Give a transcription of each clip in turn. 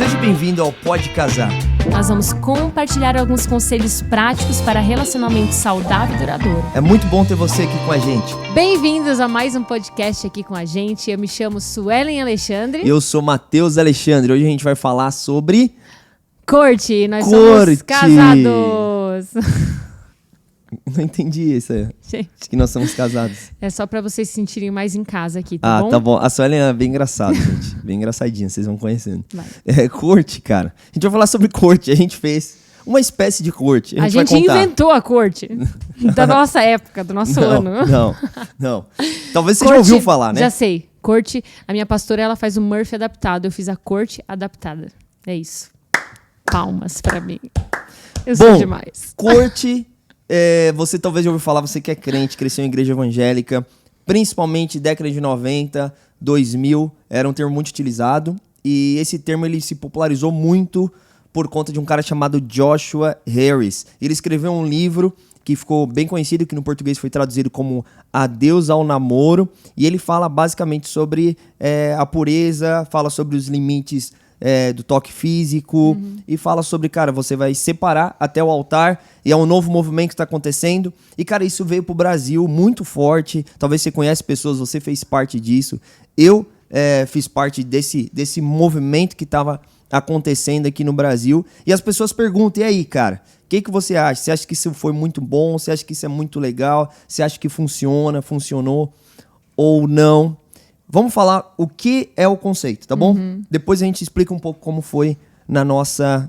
Seja bem-vindo ao Pode Casar. Nós vamos compartilhar alguns conselhos práticos para relacionamento saudável e duradouro. É muito bom ter você aqui com a gente. Bem-vindos a mais um podcast aqui com a gente. Eu me chamo Suelen Alexandre. Eu sou Matheus Alexandre. Hoje a gente vai falar sobre... Corte. Nós somos casados. Não entendi isso aí. Gente, Que nós somos casados. é só para vocês se sentirem mais em casa aqui, tá bom? Tá bom. A Suelen é bem engraçada, gente. Bem engraçadinha, vocês vão conhecendo. Vai. Corte, cara. A gente vai falar sobre corte. A gente fez uma espécie de corte. A gente vai contar. inventou a corte da nossa época, do nosso ano. Não. Talvez você Corte, já ouviu falar, né? Já sei. Corte, a minha pastora, ela faz o Murphy adaptado. Eu fiz a corte adaptada. É isso. Palmas pra mim. Eu sou demais. Corte, você talvez já ouviu falar, você que é crente, cresceu em igreja evangélica, principalmente década de 90, 2000, era um termo muito utilizado. E esse termo ele se popularizou muito por conta de um cara chamado Joshua Harris. Ele escreveu um livro que ficou bem conhecido, que no português foi traduzido como Adeus ao Namoro. E ele fala basicamente sobre a pureza, fala sobre os limites do toque físico e fala sobre, cara, você vai separar até o altar e é um novo movimento que está acontecendo. E, cara, isso veio pro Brasil muito forte. Talvez você conhece pessoas, você fez parte disso. Eu fiz parte desse movimento que estava acontecendo aqui no Brasil. E as pessoas perguntam, e aí, cara, o que você acha? Você acha que isso foi muito bom? Você acha que isso é muito legal? Você acha que funcionou ou não? Vamos falar o que é o conceito, tá bom? Depois a gente explica um pouco como foi na nossa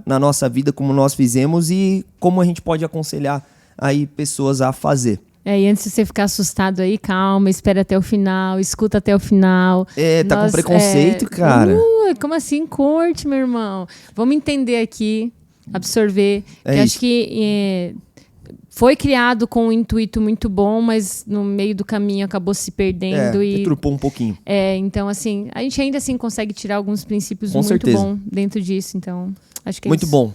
vida, como nós fizemos e como a gente pode aconselhar aí pessoas a fazer. E antes de você ficar assustado aí, calma, espera até o final, escuta até o final. Tá com preconceito, cara. Como assim, corte, meu irmão? Vamos entender aqui, absorver. Acho que foi criado com um intuito muito bom, mas no meio do caminho acabou se perdendo. E deturpou um pouquinho. Então, assim, a gente ainda assim consegue tirar alguns princípios com certeza. Bons dentro disso. Então, acho que é muito isso. Bom.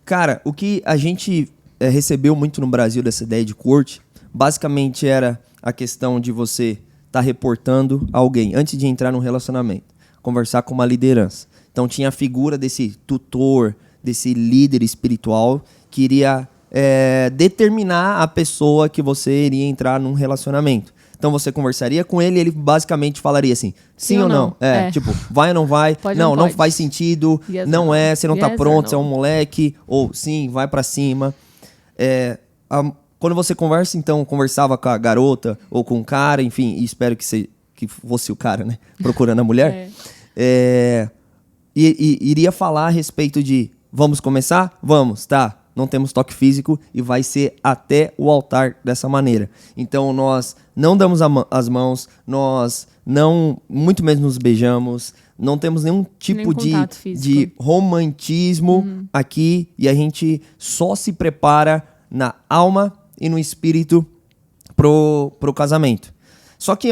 Cara, o que a gente recebeu muito no Brasil dessa ideia de corte, basicamente era a questão de você estar reportando alguém antes de entrar num relacionamento, conversar com uma liderança. Então tinha a figura desse tutor, desse líder espiritual que iria determinar a pessoa que você iria entrar num relacionamento. Então você conversaria com ele e ele basicamente falaria assim, sim ou não? Tipo, vai ou não vai? Não faz sentido, yes, não você não tá pronto, você é um no. moleque, ou sim, vai pra cima. Quando você conversava com a garota ou com o cara, enfim, e espero que fosse o cara, né? Procurando a mulher. E iria falar a respeito de, vamos começar? Vamos, tá. Não temos toque físico e vai ser até o altar dessa maneira. Então, nós não damos as mãos, nós não, muito menos nos beijamos, não temos nenhum tipo de romantismo aqui e a gente só se prepara na alma e no espírito pro casamento. Só que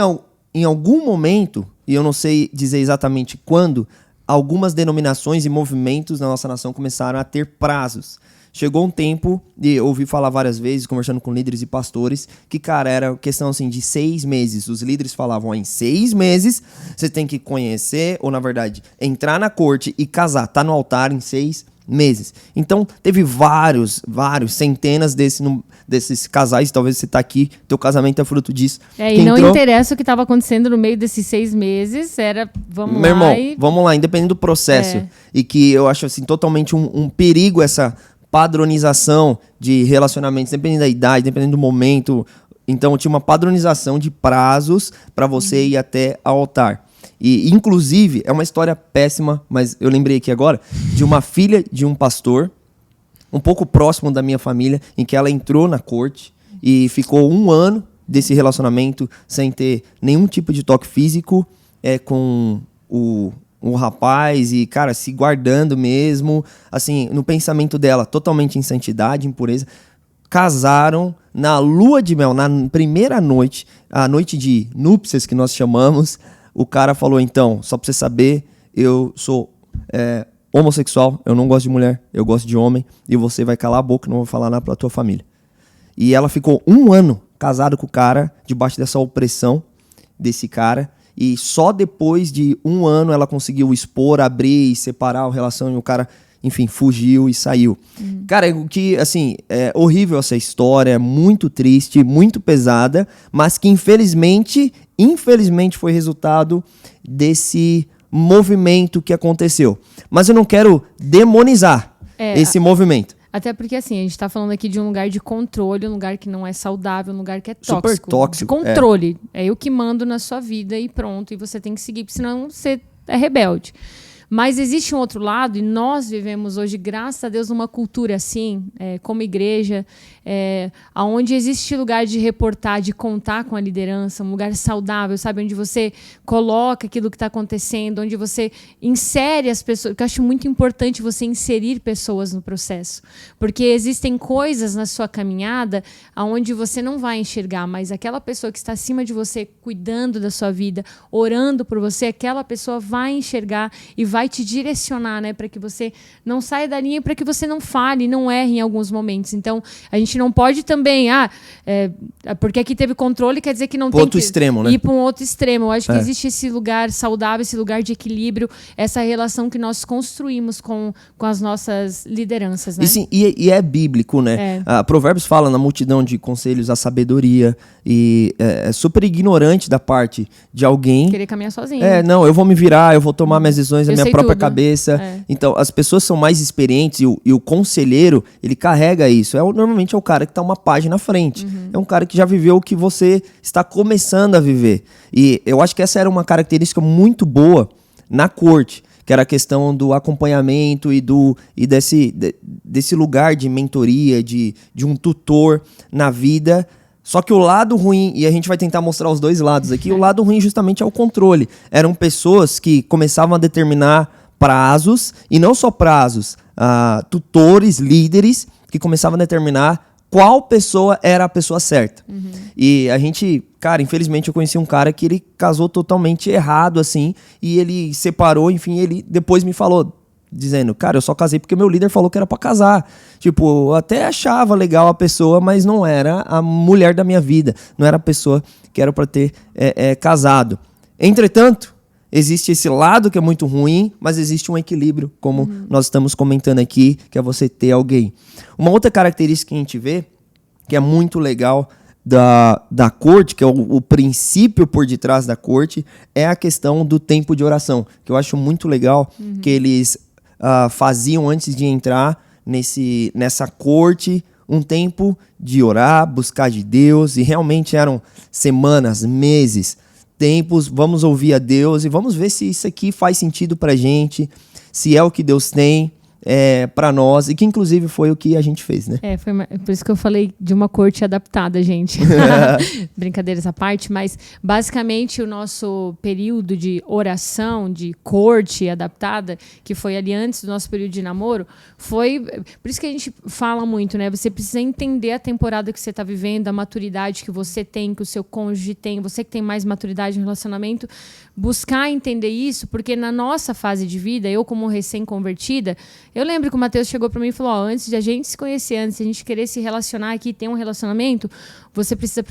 em algum momento, e eu não sei dizer exatamente quando, algumas denominações e movimentos na nossa nação começaram a ter prazos. Chegou um tempo, e eu ouvi falar várias vezes, conversando com líderes e pastores, que, cara, era questão assim de 6 meses. Os líderes falavam, em 6 meses, você tem que conhecer, ou na verdade, entrar na corte e casar, tá no altar em 6 meses. Então, teve vários, centenas desses casais, talvez você tá aqui, teu casamento é fruto disso. E não interessa o que estava acontecendo no meio desses 6 meses, era, vamos Meu lá. Irmão, vamos lá, independente do processo. E que eu acho, assim, totalmente um perigo essa padronização de relacionamentos, dependendo da idade, dependendo do momento. Então, tinha uma padronização de prazos para você ir até ao altar. E, inclusive, é uma história péssima, mas eu lembrei aqui agora, de uma filha de um pastor, um pouco próximo da minha família, em que ela entrou na corte e ficou 1 ano desse relacionamento sem ter nenhum tipo de toque físico com o rapaz e, cara, se guardando mesmo, assim, no pensamento dela, totalmente em santidade, em pureza. Casaram na lua de mel, na primeira noite, a noite de núpcias que nós chamamos. O cara falou, então, só pra você saber, eu sou homossexual, eu não gosto de mulher, eu gosto de homem, e você vai calar a boca, não vou falar nada pra tua família. E ela ficou 1 ano casada com o cara, debaixo dessa opressão desse cara, e só depois de 1 ano ela conseguiu expor, abrir e separar a relação, e o cara, enfim, fugiu e saiu. Cara, o que, assim, é horrível essa história, é muito triste, muito pesada, mas que infelizmente foi resultado desse movimento que aconteceu. Mas eu não quero demonizar esse movimento. Até porque, assim, a gente tá falando aqui de um lugar de controle, um lugar que não é saudável, um lugar que é tóxico. Super tóxico. De controle. É eu que mando na sua vida e pronto. E você tem que seguir, porque senão você é rebelde. Mas existe um outro lado, e nós vivemos hoje, graças a Deus, numa cultura assim, como igreja, onde existe lugar de reportar, de contar com a liderança, um lugar saudável, sabe? Onde você coloca aquilo que está acontecendo, onde você insere as pessoas, que eu acho muito importante você inserir pessoas no processo. Porque existem coisas na sua caminhada onde você não vai enxergar, mas aquela pessoa que está acima de você, cuidando da sua vida, orando por você, aquela pessoa vai enxergar e vai te direcionar, né, para que você não saia da linha, para que você não fale, não erre em alguns momentos. Então, a gente não pode também, porque aqui teve controle, quer dizer que não tem outro extremo, né? Ir para um outro extremo. Eu acho que existe esse lugar saudável, esse lugar de equilíbrio, essa relação que nós construímos com as nossas lideranças, né? E é bíblico, né? Provérbios fala, na multidão de conselhos, a sabedoria, e é super ignorante da parte de alguém querer caminhar sozinho. Não, eu vou me virar, eu vou tomar minhas decisões na minha própria cabeça. Então, as pessoas são mais experientes e o conselheiro, ele carrega isso. Normalmente é o cara que está uma página à frente. É um cara que já viveu o que você está começando a viver. E eu acho que essa era uma característica muito boa na corte, que era a questão do acompanhamento e desse lugar de mentoria, de um tutor na vida. Só que o lado ruim, e a gente vai tentar mostrar os dois lados aqui, o lado ruim justamente é o controle. Eram pessoas que começavam a determinar prazos, e não só prazos, tutores, líderes, que começavam a determinar qual pessoa era a pessoa certa. E a gente, cara, infelizmente eu conheci um cara que ele casou totalmente errado, assim, e ele separou, enfim, ele depois me falou, dizendo, cara, eu só casei porque meu líder falou que era pra casar. Tipo, eu até achava legal a pessoa, mas não era a mulher da minha vida. Não era a pessoa que era pra ter casado. Entretanto, existe esse lado que é muito ruim, mas existe um equilíbrio, como nós estamos comentando aqui, que é você ter alguém. Uma outra característica que a gente vê, que é muito legal da corte, que é o princípio por detrás da corte, é a questão do tempo de oração, que eu acho muito legal, que eles faziam antes de entrar nessa corte, um tempo de orar, buscar de Deus, e realmente eram semanas, meses, tempos, vamos ouvir a Deus e vamos ver se isso aqui faz sentido pra gente, se é o que Deus tem para nós, e que inclusive foi o que a gente fez, né? Foi por isso que eu falei de uma corte adaptada, gente. Brincadeiras à parte, mas basicamente o nosso período de oração, de corte adaptada, que foi ali antes do nosso período de namoro, foi... Por isso que a gente fala muito, né? Você precisa entender a temporada que você está vivendo, a maturidade que você tem, que o seu cônjuge tem, você que tem mais maturidade no relacionamento, buscar entender isso, porque na nossa fase de vida, eu como recém-convertida, eu lembro que o Matheus chegou para mim e falou, antes de a gente se conhecer, antes de a gente querer se relacionar aqui, ter um relacionamento, você precisa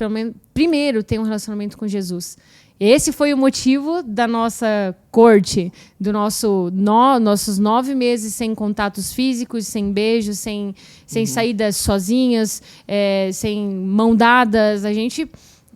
primeiro ter um relacionamento com Jesus. Esse foi o motivo da nossa corte, do nossos 9 meses sem contatos físicos, sem beijos, sem saídas sozinhas, sem mão dadas. A gente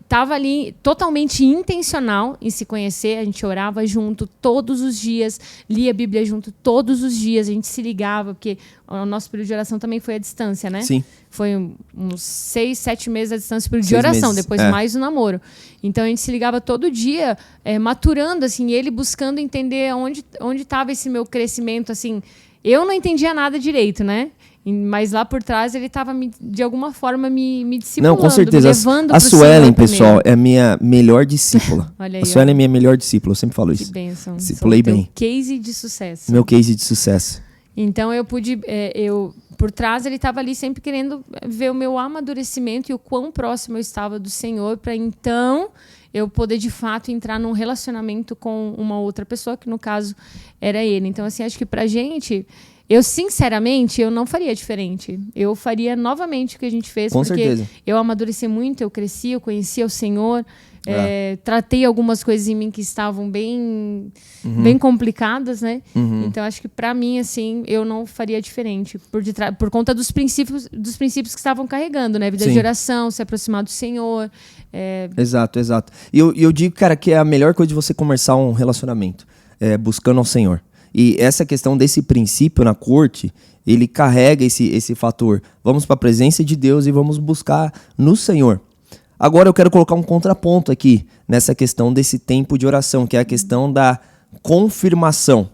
estava ali totalmente intencional em se conhecer, a gente orava junto todos os dias, lia a Bíblia junto todos os dias, a gente se ligava, porque o nosso período de oração também foi à distância, né? Sim. Foi uns 6, 7 meses à distância, período de oração, meses. Depois mais o namoro. Então a gente se ligava todo dia, maturando, assim, ele buscando entender onde estava esse meu crescimento, assim. Eu não entendia nada direito, né? Mas lá por trás ele estava, de alguma forma, me discipulando. Não, com certeza. Me levando a Suelen, pessoal, é a minha melhor discípula. Olha aí, a Suelen é minha melhor discípula, eu sempre falo isso. Que bênção. Discipulei bem. Case de sucesso. Meu case de sucesso. Então eu pude... por trás ele estava ali sempre querendo ver o meu amadurecimento e o quão próximo eu estava do Senhor, para então eu poder, de fato, entrar num relacionamento com uma outra pessoa, que no caso era ele. Então, assim, acho que pra gente... Eu, sinceramente, eu não faria diferente. Eu faria novamente o que a gente fez. Com porque certeza. Eu amadureci muito, eu cresci, eu conhecia o Senhor. Tratei algumas coisas em mim que estavam bem complicadas, né? Então, acho que pra mim, assim, eu não faria diferente. Por conta dos princípios que estavam carregando, né? Vida de oração, se aproximar do Senhor. Exato. E eu digo, cara, que é a melhor coisa de você começar um relacionamento. Buscando ao Senhor. E essa questão desse princípio na corte, ele carrega esse fator. Vamos para a presença de Deus e vamos buscar no Senhor. Agora eu quero colocar um contraponto aqui nessa questão desse tempo de oração, que é a questão da confirmação.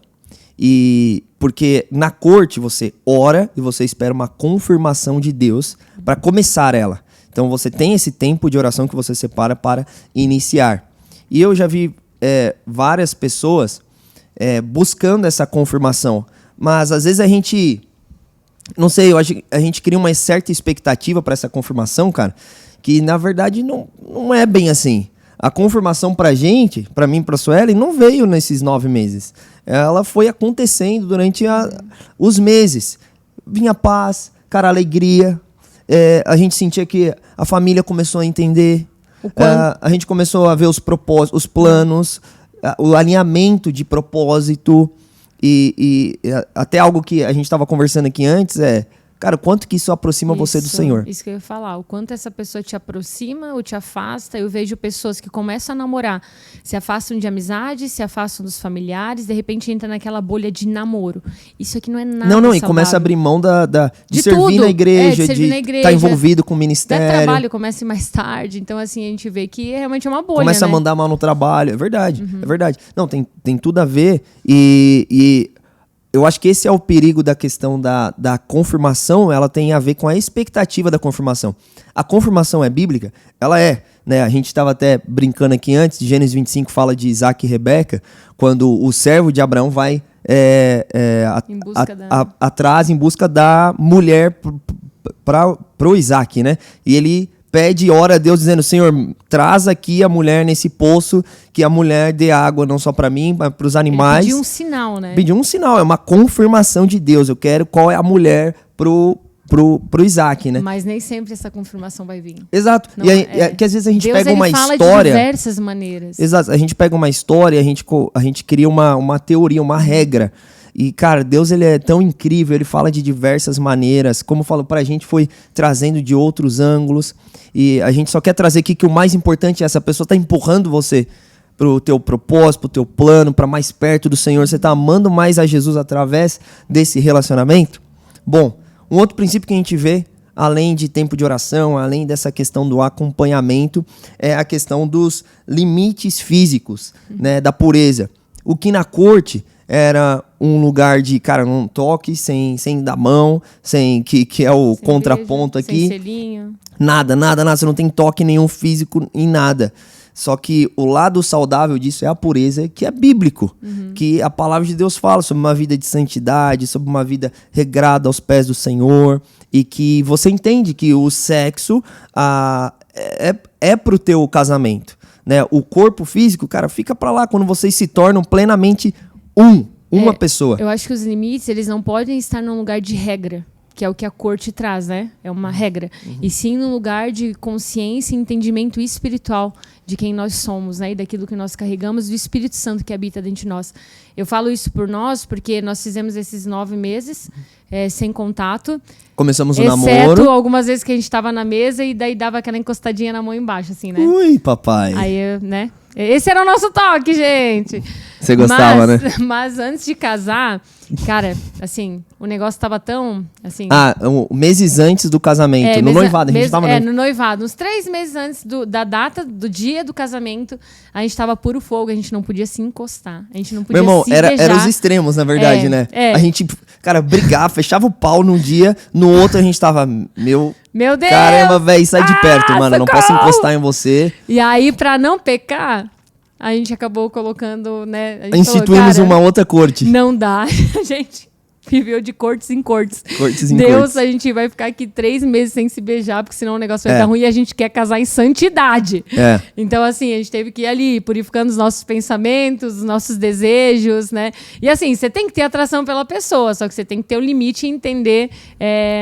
E porque na corte você ora e você espera uma confirmação de Deus para começar ela. Então você tem esse tempo de oração que você separa para iniciar. E eu já vi várias pessoas buscando essa confirmação, mas às vezes a gente, não sei, eu acho que a gente cria uma certa expectativa para essa confirmação, cara, que na verdade não é bem assim. A confirmação pra gente, pra mim e pra Suelen, não veio nesses 9 meses. Ela foi acontecendo durante os meses. Vinha paz, cara, alegria. A gente sentia que a família começou a entender. A gente começou a ver os propósitos, os planos, o alinhamento de propósito. E até algo que a gente estava conversando aqui antes cara, o quanto que isso aproxima você do Senhor. Isso que eu ia falar. O quanto essa pessoa te aproxima ou te afasta. Eu vejo pessoas que começam a namorar, se afastam de amizade, se afastam dos familiares, de repente entra naquela bolha de namoro. Isso aqui não é nada Não, e saudável. começa a abrir mão de servir tudo. na igreja, de estar envolvido com o ministério. Até trabalho começa mais tarde. Então, assim, a gente vê que realmente é uma bolha, começa a mandar mal no trabalho. É verdade. Não, tem tudo a ver. E eu acho que esse é o perigo da questão da confirmação. Ela tem a ver com a expectativa da confirmação. A confirmação é bíblica? Ela é, né? A gente estava até brincando aqui antes, Gênesis 25 fala de Isaac e Rebeca, quando o servo de Abraão vai atrás em busca da mulher para o Isaac, né? E ele pede e ora a Deus dizendo, Senhor, traz aqui a mulher nesse poço, que a mulher dê água não só para mim, mas para os animais. Ele pediu um sinal, né? Pediu um sinal, é uma confirmação de Deus. Eu quero qual é a mulher pro Isaac, né? Mas nem sempre essa confirmação vai vir. Exato. Não, que às vezes a gente Deus, pega uma fala história... de diversas maneiras. Exato. A gente pega uma história, a gente cria uma teoria, uma regra. E, cara, Deus, ele é tão incrível, ele fala de diversas maneiras. Como falou pra gente, foi trazendo de outros ângulos. E a gente só quer trazer aqui que o mais importante é essa pessoa tá empurrando você pro teu propósito, pro teu plano, para mais perto do Senhor. Você tá amando mais a Jesus através desse relacionamento? Bom, um outro princípio que a gente vê, além de tempo de oração, além dessa questão do acompanhamento, é a questão dos limites físicos, né, da pureza. O que na corte era um lugar de, cara, não toque, sem dar mão, que é o contraponto beijo, aqui. Sem selinho. Nada, você não tem toque nenhum físico em nada. Só que o lado saudável disso é a pureza, que é bíblico. Que a palavra de Deus fala sobre uma vida de santidade, sobre uma vida regrada aos pés do Senhor. E que você entende que o sexo é pro teu casamento, né? O corpo físico, cara, fica pra lá quando vocês se tornam plenamente uma pessoa. Eu acho que os limites, eles não podem estar num lugar de regra, que é o que a corte traz, né? É uma regra. E sim num lugar de consciência e entendimento espiritual de quem nós somos, né? E daquilo que nós carregamos, do Espírito Santo que habita dentro de nós. Eu falo isso por nós, porque nós fizemos esses 9 meses sem contato. Começamos o namoro. namoro. Algumas vezes que a gente estava na mesa e daí dava aquela encostadinha na mão embaixo, assim, né? Ui, papai. Aí, né? Esse era o nosso toque, gente. Você gostava, né? Mas antes de casar, cara, assim, o negócio tava tão, assim... Meses antes do casamento, no noivado. A gente tava no noivado. Uns 3 meses antes da data, do dia do casamento, a gente tava puro fogo, a gente não podia se encostar. A gente não podia Meu irmão, se beijar. era os extremos, na verdade, né? A gente, cara, brigava, fechava o pau num dia, no outro a gente tava, meu Deus! Caramba, velho, sai de perto, mano, eu não posso encostar em você. E aí, pra não pecar... A gente acabou colocando, né? Instituímos uma outra corte. Não dá. A gente viveu de cortes em cortes. Cortes em Deus, cortes. a gente vai ficar aqui 3 meses sem se beijar, porque senão o negócio vai dar ruim e a gente quer casar em santidade. Então, assim, a gente teve que ir ali purificando os nossos pensamentos, os nossos desejos, né? E assim, você tem que ter atração pela pessoa, só que você tem que ter o limite e entender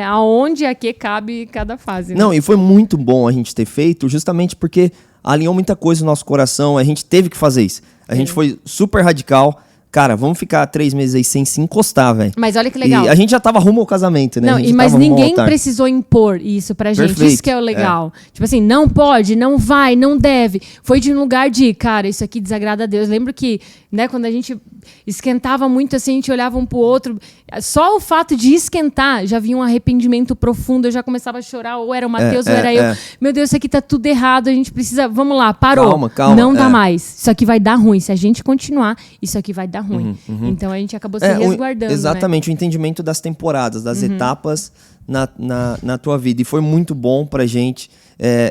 aonde e a que cabe cada fase. Né? Não, e foi muito bom a gente ter feito, justamente porque alinhou muita coisa no nosso coração, a gente teve que fazer isso. A gente foi super radical. Cara, vamos ficar 3 meses aí sem se encostar, velho. Mas olha que legal. E a gente já tava rumo ao casamento, né? Não, mas ninguém precisou impor isso pra gente. Perfeito. Isso que é o legal. Tipo assim, não pode, não vai, não deve. Foi de um lugar de, cara, isso aqui desagrada a Deus. Lembro que, né, quando a gente esquentava muito assim, a gente olhava um pro outro. Só o fato de esquentar já vinha um arrependimento profundo. Eu já começava a chorar, ou era o Matheus, ou era eu. Meu Deus, isso aqui tá tudo errado. A gente precisa, vamos lá, parou. Calma. Não dá mais. Isso aqui vai dar ruim. Se a gente continuar, isso aqui vai dar ruim. Então a gente acabou se resguardando. Exatamente, né? O entendimento das temporadas, das etapas na tua vida. E foi muito bom pra gente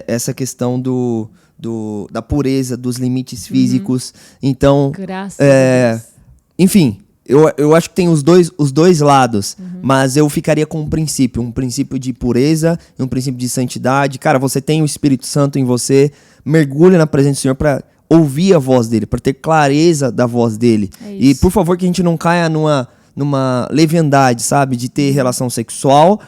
essa questão da pureza, dos limites físicos. Então, graças a Deus. Enfim, eu acho que tem os dois lados, mas eu ficaria com um princípio de pureza e um princípio de santidade. Cara, você tem o Espírito Santo em você, mergulha na presença do Senhor pra ouvir a voz dele, para ter clareza da voz dele. E, por favor, que a gente não caia numa leviandade, sabe? De ter relação sexual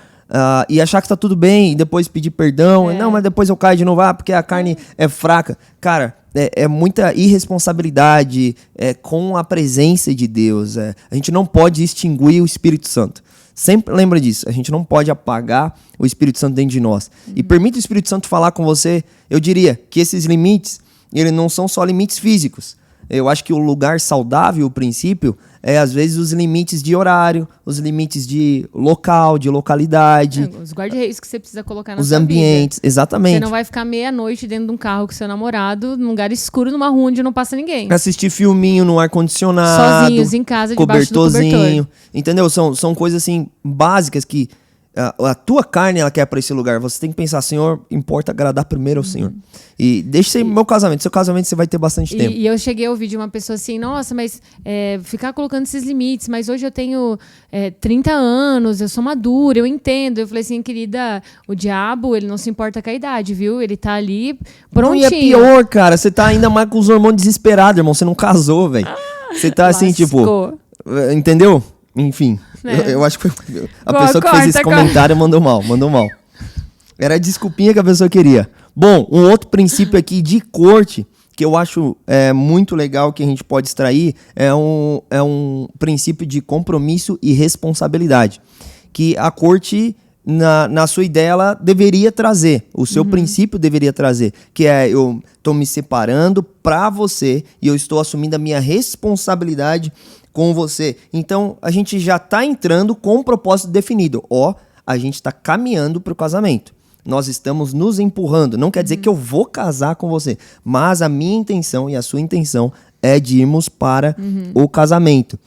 e achar que tá tudo bem e depois pedir perdão. Não, mas depois eu caio de novo, porque a carne é fraca. Cara, é muita irresponsabilidade com a presença de Deus. A gente não pode extinguir o Espírito Santo. Sempre lembra disso. A gente não pode apagar o Espírito Santo dentro de nós. E permita o Espírito Santo falar com você. Eu diria que esses limites, eles não são só limites físicos. Eu acho que o lugar saudável, o princípio, às vezes os limites de horário, os limites de local, de localidade. Os guarda-reis que você precisa colocar na os sua ambientes, vida. Exatamente. Você não vai ficar meia-noite dentro de um carro com seu namorado, num lugar escuro, numa rua onde não passa ninguém. Assistir filminho no ar-condicionado. Sozinhos, em casa, debaixo do cobertor. Entendeu? São coisas assim, básicas que a tua carne, ela quer para esse lugar. Você tem que pensar, Senhor, importa agradar primeiro ao Senhor. E deixa ser meu casamento. Seu casamento você vai ter bastante tempo. E eu cheguei a ouvir de uma pessoa assim, nossa, mas ficar colocando esses limites, mas hoje eu tenho 30 anos, eu sou madura, eu entendo. Eu falei assim, querida, o diabo, ele não se importa com a idade, viu? Ele tá ali prontinho. Não, e é pior, cara. Você tá ainda mais com os hormônios desesperados, irmão. Você não casou, velho. Você tá assim, tipo... Entendeu? Enfim, eu acho que foi a pessoa que fez esse comentário mandou mal. Era a desculpinha que a pessoa queria. Bom, um outro princípio aqui de corte, que eu acho muito legal que a gente pode extrair, é um princípio de compromisso e responsabilidade. Que a corte, na sua ideia, ela deveria trazer, o seu princípio deveria trazer, que eu estou me separando para você e eu estou assumindo a minha responsabilidade com você. Então, a gente já está entrando com um propósito definido. A gente está caminhando para o casamento. Nós estamos nos empurrando. Não quer dizer que eu vou casar com você, mas a minha intenção e a sua intenção é de irmos para o casamento.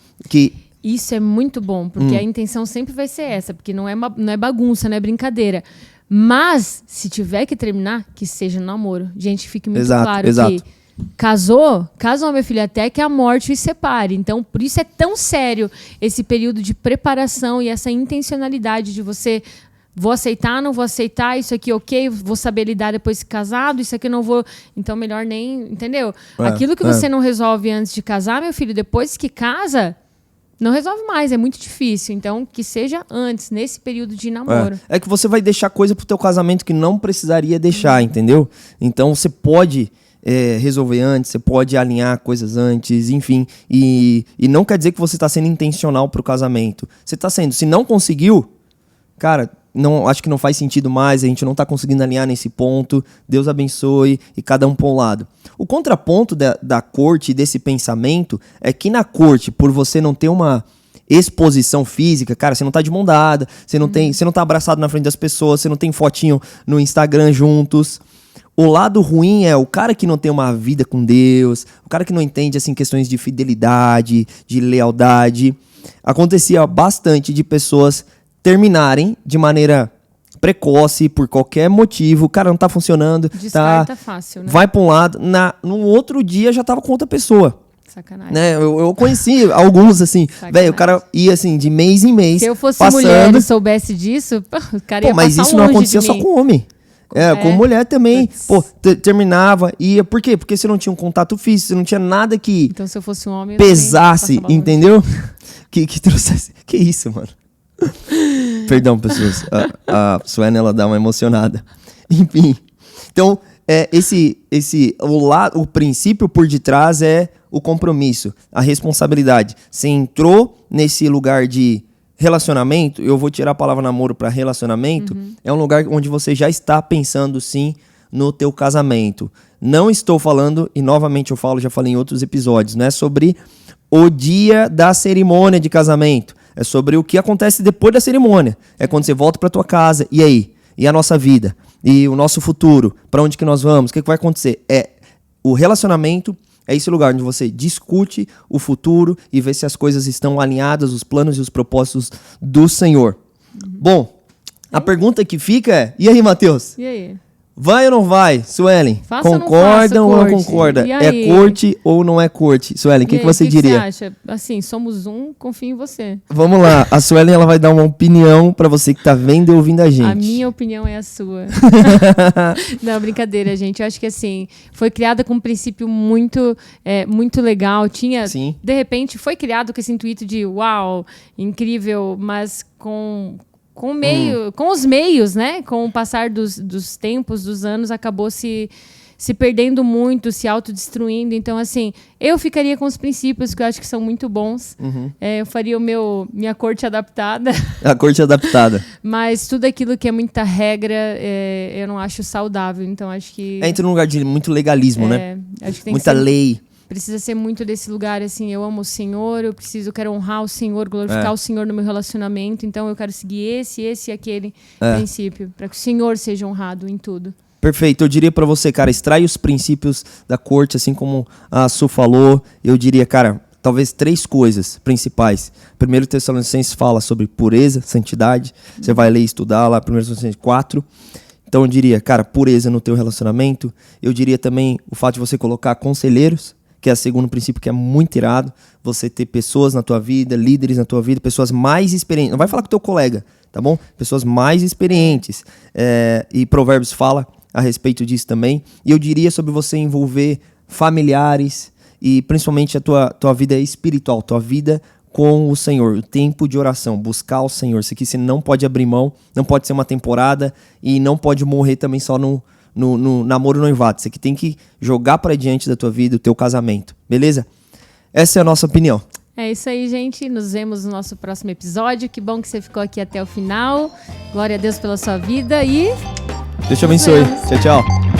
Isso é muito bom, porque a intenção sempre vai ser essa, porque não é bagunça, não é brincadeira. Mas, se tiver que terminar, que seja no namoro. Gente, fique muito claro que casou, meu filho, até que a morte os separe. Então, por isso é tão sério esse período de preparação e essa intencionalidade de você... Vou aceitar, não vou aceitar, isso aqui ok, vou saber lidar depois de casado, isso aqui não vou... Então, melhor nem... Entendeu? Aquilo que você não resolve antes de casar, meu filho, depois que casa... Não resolve mais, é muito difícil. Então, que seja antes, nesse período de namoro. É que você vai deixar coisa pro teu casamento que não precisaria deixar, entendeu? Então, você pode resolver antes, você pode alinhar coisas antes, enfim. E não quer dizer que você tá sendo intencional pro casamento. Você tá sendo. Se não conseguiu, cara, acho que não faz sentido mais, a gente não tá conseguindo alinhar nesse ponto. Deus abençoe e cada um pra um lado. O contraponto da corte, desse pensamento, é que na corte, por você não ter uma exposição física, cara, você não tá de mão dada, você não tá abraçado na frente das pessoas, você não tem fotinho no Instagram juntos. O lado ruim é o cara que não tem uma vida com Deus, o cara que não entende assim questões de fidelidade, de lealdade. Acontecia bastante de pessoas terminarem de maneira precoce, por qualquer motivo, o cara não tá funcionando. Descarta fácil, né? Vai pra um lado, no outro dia já tava com outra pessoa. Sacanagem. Né? Eu conheci alguns, assim, velho, o cara ia assim, de mês em mês. Se eu fosse passando... mulher e soubesse disso, o cara ia mas passar isso não acontecia só com homem. Com mulher também. Terminava, ia. Por quê? Porque você não tinha um contato físico, você não tinha nada que então, se eu fosse um homem, pesasse, entendeu? que trouxesse. Que isso, mano? Perdão, pessoas. A Suene, ela dá uma emocionada. Enfim. Então, o princípio por detrás é o compromisso, a responsabilidade. Você entrou nesse lugar de relacionamento, eu vou tirar a palavra namoro para relacionamento, é um lugar onde você já está pensando, sim, no teu casamento. Não estou falando, e novamente eu falo, já falei em outros episódios, não é sobre o dia da cerimônia de casamento, é sobre o que acontece depois da cerimônia. É quando você volta para tua casa, e aí? E a nossa vida? E o nosso futuro? Para onde que nós vamos? O que vai acontecer? O relacionamento é esse lugar onde você discute o futuro e vê se as coisas estão alinhadas, os planos e os propósitos do Senhor. Bom, a pergunta que fica é, e aí, Matheus? E aí? Vai ou não vai, Suelen? Faça Concorda ou não corte? concorda? E É aí? corte ou não é corte? Suelen, o que você diria? O que você acha? Assim, somos confio em você. Vamos lá, a Suelen ela vai dar uma opinião pra você que tá vendo e ouvindo a gente. A minha opinião é a sua. Não, brincadeira, gente. Eu acho que assim, foi criada com um princípio muito legal. Sim. De repente, foi criado com esse intuito de uau, incrível, mas com os meios, né? Com o passar dos tempos, dos anos, acabou se perdendo muito, se autodestruindo. Então, assim, eu ficaria com os princípios que eu acho que são muito bons. Eu faria minha corte adaptada. A corte adaptada. Mas tudo aquilo que é muita regra, eu não acho saudável. Então, acho que... Entra num lugar de muito legalismo, né? Acho que tem muita lei. Precisa ser muito desse lugar, assim, eu amo o Senhor, eu quero honrar o Senhor, glorificar o Senhor no meu relacionamento, então eu quero seguir esse e aquele princípio, para que o Senhor seja honrado em tudo. Perfeito, eu diria pra você, cara, extrai os princípios da corte, assim como a Su falou, eu diria, cara, talvez 3 coisas principais. 1 Tessalonicenses fala sobre pureza, santidade, você vai ler e estudar lá, 1 Tessalonicenses 4. Então eu diria, cara, pureza no teu relacionamento, eu diria também o fato de você colocar conselheiros, que é o segundo princípio que é muito irado, você ter pessoas na tua vida, líderes na tua vida, pessoas mais experientes. Não vai falar com o teu colega, tá bom? Pessoas mais experientes. E Provérbios fala a respeito disso também. E eu diria sobre você envolver familiares e principalmente a tua vida espiritual, tua vida com o Senhor, o tempo de oração, buscar o Senhor. Isso aqui você não pode abrir mão, não pode ser uma temporada e não pode morrer também só no namoro noivado. Você que tem que jogar pra diante da tua vida, o teu casamento. Beleza? Essa é a nossa opinião. É isso aí, gente. Nos vemos no nosso próximo episódio. Que bom que você ficou aqui até o final. Glória a Deus pela sua vida e... Deus te abençoe. Tchau, tchau.